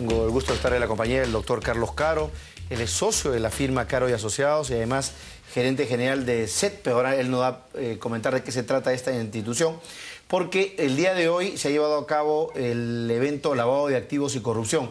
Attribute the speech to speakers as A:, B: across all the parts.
A: Tengo el gusto de estar en la compañía del doctor Carlos Caro. Él es socio de la firma Caro y Asociados y además gerente general de CETPE. Ahora él nos va a comentar de qué se trata esta institución, porque el día de hoy se ha llevado a cabo el evento Lavado de Activos y Corrupción.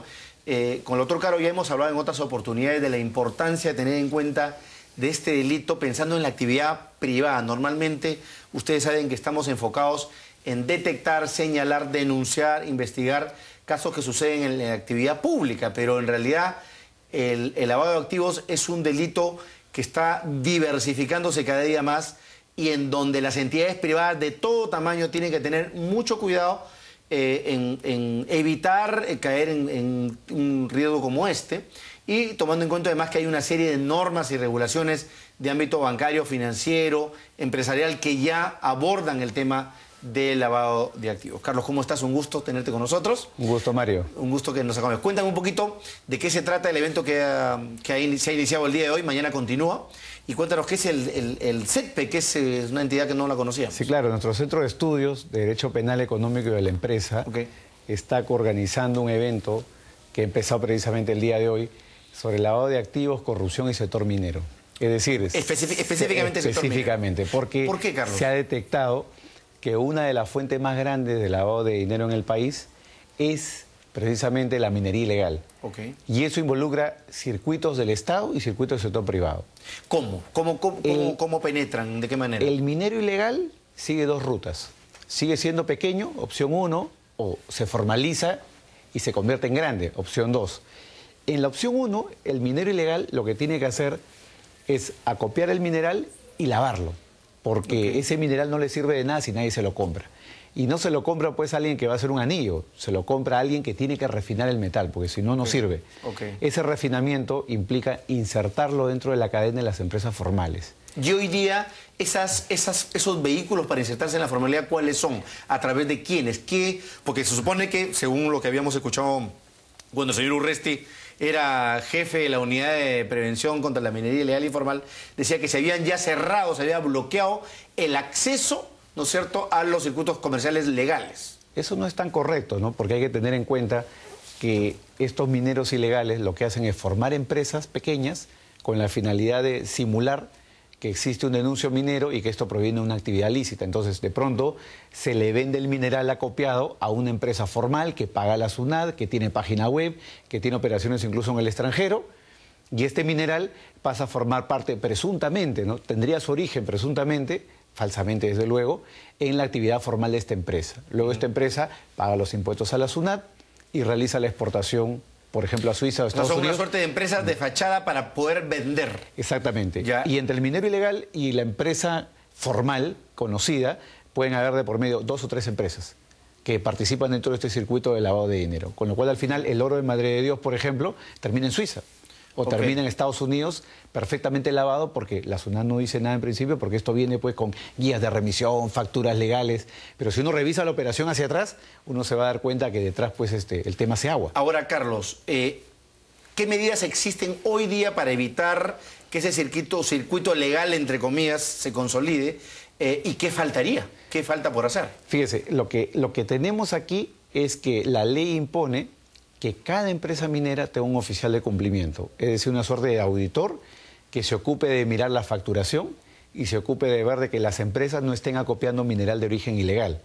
A: Con el doctor Caro ya hemos hablado en otras oportunidades de la importancia de tener en cuenta de este delito pensando en la actividad privada. Normalmente ustedes saben que estamos enfocados en detectar, señalar, denunciar, investigar casos que suceden en la actividad pública, pero en realidad el lavado de activos es un delito que está diversificándose cada día más y en donde las entidades privadas de todo tamaño tienen que tener mucho cuidado en evitar caer en un riesgo como este, y tomando en cuenta además que hay una serie de normas y regulaciones de ámbito bancario, financiero, empresarial que ya abordan el tema del lavado de activos. Carlos, ¿cómo estás? Un gusto tenerte con nosotros.
B: Un gusto, Mario.
A: Un gusto que nos acompañes. Cuéntame un poquito de qué se trata el evento que se ha iniciado el día de hoy, mañana continúa, y cuéntanos qué es el CETPE, que es una entidad que no la conocía.
B: Sí, claro, nuestro Centro de Estudios de Derecho Penal Económico y de la Empresa está organizando un evento que ha empezado precisamente el día de hoy sobre el lavado de activos, corrupción y sector minero. Es decir,
A: específicamente sector minero.
B: ¿Por qué, Carlos? Se ha detectado que una de las fuentes más grandes de lavado de dinero en el país es precisamente la minería ilegal. Y eso involucra circuitos del Estado y circuitos del sector privado.
A: ¿Cómo? ¿Cómo penetran? ¿De qué manera?
B: El minero ilegal sigue dos rutas. Sigue siendo pequeño, opción 1, o se formaliza y se convierte en grande, opción 2. En la opción 1, el minero ilegal lo que tiene que hacer es acopiar el mineral y lavarlo, porque ese mineral no le sirve de nada si nadie se lo compra. Y no se lo compra pues a alguien que va a hacer un anillo, se lo compra a alguien que tiene que refinar el metal, porque si no, no sirve. Ese refinamiento implica insertarlo dentro de la cadena de las empresas formales.
A: Y hoy día, esos vehículos para insertarse en la formalidad, ¿cuáles son? ¿A través de quiénes? ¿Qué? Porque se supone que, según lo que habíamos escuchado cuando el señor Urresti era jefe de la unidad de prevención contra la minería ilegal e informal, decía que se habían ya cerrado, se había bloqueado el acceso, ¿no es cierto?, a los circuitos comerciales legales.
B: Eso no es tan correcto, ¿no? Porque hay que tener en cuenta que estos mineros ilegales lo que hacen es formar empresas pequeñas con la finalidad de simular que existe un denuncio minero y que esto proviene de una actividad lícita. Entonces, de pronto, se le vende el mineral acopiado a una empresa formal que paga la SUNAT, que tiene página web, que tiene operaciones incluso en el extranjero, y este mineral pasa a formar parte presuntamente, ¿no? Tendría su origen presuntamente, falsamente desde luego, en la actividad formal de esta empresa. Luego esta empresa paga los impuestos a la SUNAT y realiza la exportación, por ejemplo, a Suiza o Estados Unidos.
A: Son una suerte de empresas de fachada para poder vender.
B: Exactamente.
A: Ya.
B: Y entre el minero ilegal y la empresa formal, conocida, pueden haber de por medio 2 o 3 empresas que participan dentro de este circuito de lavado de dinero. Con lo cual, al final, el oro de Madre de Dios, por ejemplo, termina en Suiza. O termina en Estados Unidos perfectamente lavado, porque la SUNAT no dice nada en principio, porque esto viene pues con guías de remisión, facturas legales. Pero si uno revisa la operación hacia atrás, uno se va a dar cuenta que detrás pues el tema se agua.
A: Ahora, Carlos, ¿qué medidas existen hoy día para evitar que ese circuito legal, entre comillas, se consolide? ¿Y qué faltaría? ¿Qué falta por hacer?
B: Fíjese, lo que tenemos aquí es que la ley impone que cada empresa minera tenga un oficial de cumplimiento, es decir, una suerte de auditor que se ocupe de mirar la facturación y se ocupe de ver de que las empresas no estén acopiando mineral de origen ilegal.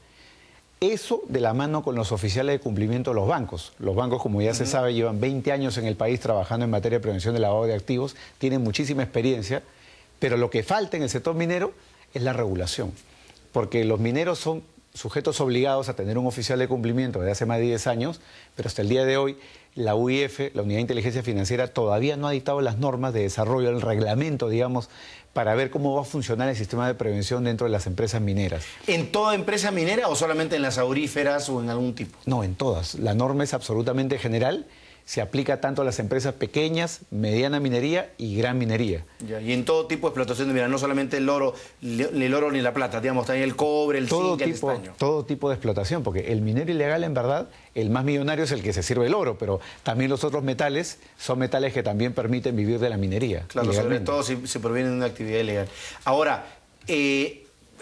B: Eso de la mano con los oficiales de cumplimiento de los bancos. Los bancos, como ya se sabe, llevan 20 años en el país trabajando en materia de prevención del lavado de activos, tienen muchísima experiencia, pero lo que falta en el sector minero es la regulación, porque los mineros son sujetos obligados a tener un oficial de cumplimiento desde hace más de 10 años, pero hasta el día de hoy la UIF, la Unidad de Inteligencia Financiera, todavía no ha dictado las normas de desarrollo, el reglamento, digamos, para ver cómo va a funcionar el sistema de prevención dentro de las empresas mineras.
A: ¿En toda empresa minera o solamente en las auríferas o en algún tipo?
B: No, en todas. La norma es absolutamente general. Se aplica tanto a las empresas pequeñas, mediana minería y gran minería.
A: Ya, y en todo tipo de explotación de mineral, no solamente el oro ni la plata, digamos, también el cobre, el zinc, el estaño.
B: Todo tipo de explotación, porque el minero ilegal, en verdad, el más millonario es el que se sirve el oro, pero también los otros metales son metales que también permiten vivir de la minería.
A: Claro, sobre todo si provienen de una actividad ilegal. Ahora,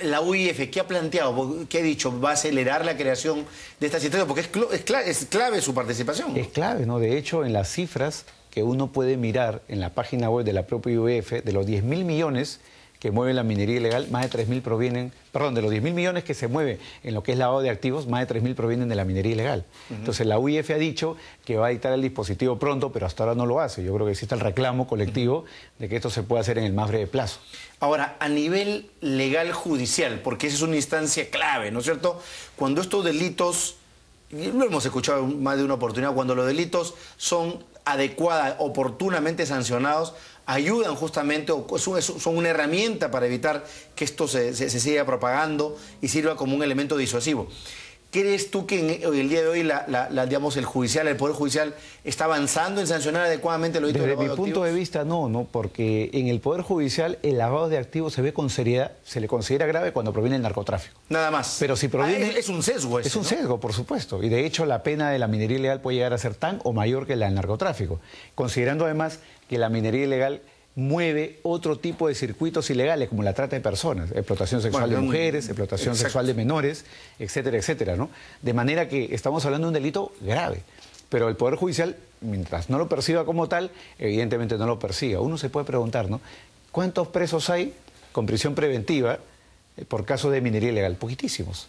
A: la UIF, ¿qué ha planteado? ¿Qué ha dicho? ¿Va a acelerar la creación de esta situación? Porque es clave su participación.
B: Es clave, ¿no? De hecho, en las cifras que uno puede mirar en la página web de la propia UIF, de los 10.000 millones que mueve la minería ilegal, más de 3.000 provienen, perdón, de los 10.000 millones que se mueve en lo que es lavado de activos, más de 3.000 provienen de la minería ilegal. Entonces la UIF ha dicho que va a dictar el dispositivo pronto, pero hasta ahora no lo hace. Yo creo que existe el reclamo colectivo de que esto se pueda hacer en el más breve plazo.
A: Ahora, a nivel legal judicial, porque esa es una instancia clave, ¿no es cierto? Cuando estos delitos, y lo hemos escuchado más de una oportunidad, cuando los delitos son adecuada, oportunamente sancionados, ayudan justamente, o son una herramienta para evitar que esto se siga propagando y sirva como un elemento disuasivo. ¿Crees tú que en el día de hoy digamos, el Poder Judicial está avanzando en sancionar adecuadamente los delitos de lavado de activos?
B: Desde mi punto de vista, no, porque en el Poder Judicial el lavado de activos se ve con seriedad, se le considera grave cuando proviene del narcotráfico.
A: Nada más.
B: Pero si proviene...
A: es un sesgo ese,
B: Es un
A: ¿no?
B: sesgo, por supuesto. Y de hecho la pena de la minería ilegal puede llegar a ser tan o mayor que la del narcotráfico. Considerando además que la minería ilegal mueve otro tipo de circuitos ilegales, como la trata de personas, explotación sexual de mujeres, explotación sexual de menores, etcétera, etcétera, ¿no? De manera que estamos hablando de un delito grave. Pero el Poder Judicial, mientras no lo perciba como tal, evidentemente no lo persiga. Uno se puede preguntar, ¿no? ¿Cuántos presos hay con prisión preventiva por casos de minería ilegal? Poquitísimos.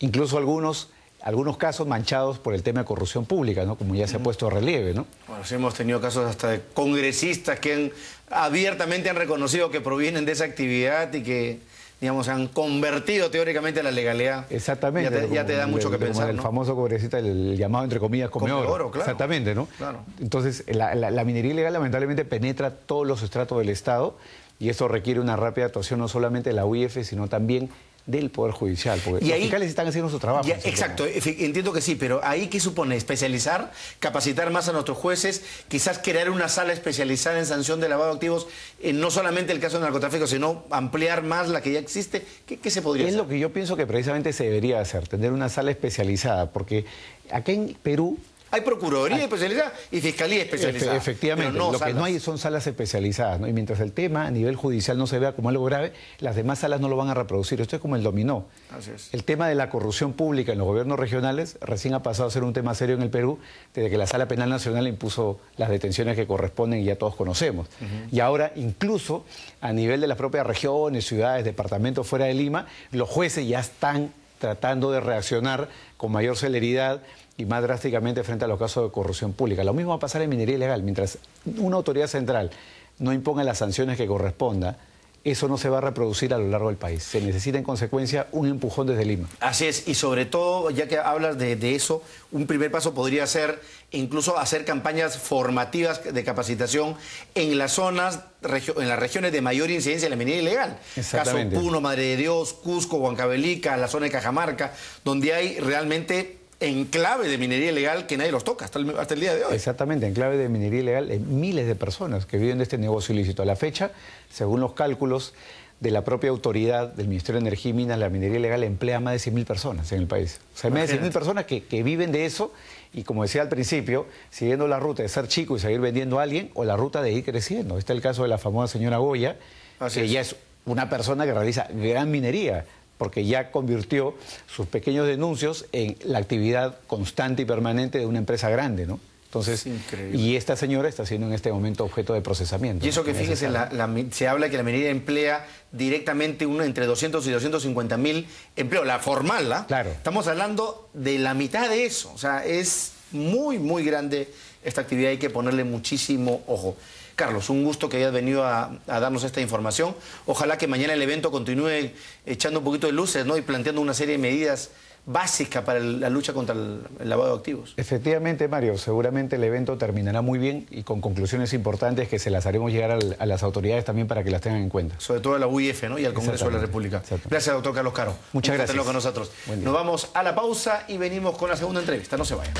B: Incluso algunos casos manchados por el tema de corrupción pública, ¿no? Como ya se ha puesto a relieve, ¿no?
A: Bueno, sí hemos tenido casos hasta de congresistas que abiertamente han reconocido que provienen de esa actividad y que, digamos, han convertido teóricamente la legalidad.
B: Exactamente.
A: Ya te da mucho que pensar,
B: el
A: ¿no?
B: famoso congresista, el llamado entre comillas come oro.
A: Claro.
B: Exactamente, ¿no?
A: Claro.
B: Entonces, la minería ilegal lamentablemente penetra todos los estratos del Estado y eso requiere una rápida actuación no solamente de la UIF, sino también del Poder Judicial, porque los fiscales están haciendo su trabajo.
A: Exacto, entiendo que sí, pero ahí ¿qué supone? ¿Especializar? ¿Capacitar más a nuestros jueces? ¿Quizás crear una sala especializada en sanción de lavado de activos? No solamente el caso del narcotráfico, sino ampliar más la que ya existe. ¿Qué se podría hacer?
B: Es lo que yo pienso que precisamente se debería hacer, tener una sala especializada, porque acá en Perú...
A: Hay Procuraduría especializada y Fiscalía especializada.
B: Efectivamente, lo que no hay son salas especializadas, ¿no? Y mientras el tema a nivel judicial no se vea como algo grave, las demás salas no lo van a reproducir. Esto es como el dominó.
A: Así es.
B: El tema de la corrupción pública en los gobiernos regionales recién ha pasado a ser un tema serio en el Perú desde que la Sala Penal Nacional impuso las detenciones que corresponden y ya todos conocemos. Y ahora, incluso a nivel de las propias regiones, ciudades, departamentos fuera de Lima, los jueces ya están tratando de reaccionar con mayor celeridad y más drásticamente frente a los casos de corrupción pública. Lo mismo va a pasar en minería ilegal. Mientras una autoridad central no imponga las sanciones que corresponda, eso no se va a reproducir a lo largo del país. Se necesita en consecuencia un empujón desde Lima.
A: Así es, y sobre todo, ya que hablas de eso, un primer paso podría ser incluso hacer campañas formativas de capacitación en las zonas, en las regiones de mayor incidencia de la minería ilegal.
B: Exactamente.
A: Caso Puno, Madre de Dios, Cusco, Huancavelica, la zona de Cajamarca, donde hay realmente enclave de minería ilegal que nadie los toca hasta el día de hoy.
B: Exactamente, enclave de minería ilegal, miles de personas que viven de este negocio ilícito. A la fecha, según los cálculos de la propia autoridad del Ministerio de Energía y Minas, la minería ilegal emplea más de 100.000 personas en el país. O sea, más de 100.000 personas que viven de eso y, como decía al principio, siguiendo la ruta de ser chico y seguir vendiendo a alguien o la ruta de ir creciendo. Este es el caso de la famosa señora Goya, que ya es una persona que realiza gran minería, porque ya convirtió sus pequeños denuncios en la actividad constante y permanente de una empresa grande, ¿no? Entonces, y esta señora está siendo en este momento objeto de procesamiento.
A: Y eso que fíjese, se habla que la minería emplea directamente entre 200 y 250.000 empleos, la formal, ¿ah?
B: Claro.
A: Estamos hablando de la mitad de eso, o sea, es muy, muy grande esta actividad, hay que ponerle muchísimo ojo. Carlos, un gusto que hayas venido a darnos esta información. Ojalá que mañana el evento continúe echando un poquito de luces, ¿no? Y planteando una serie de medidas básicas para la lucha contra el lavado de activos.
B: Efectivamente, Mario, seguramente el evento terminará muy bien y con conclusiones importantes que se las haremos llegar a las autoridades también para que las tengan en cuenta.
A: Sobre todo a la UIF, ¿no? Y al Congreso de la República. Gracias, doctor Carlos Caro.
B: Muchas gracias.
A: Con nosotros. Nos vamos a la pausa y venimos con la segunda entrevista. No se vayan.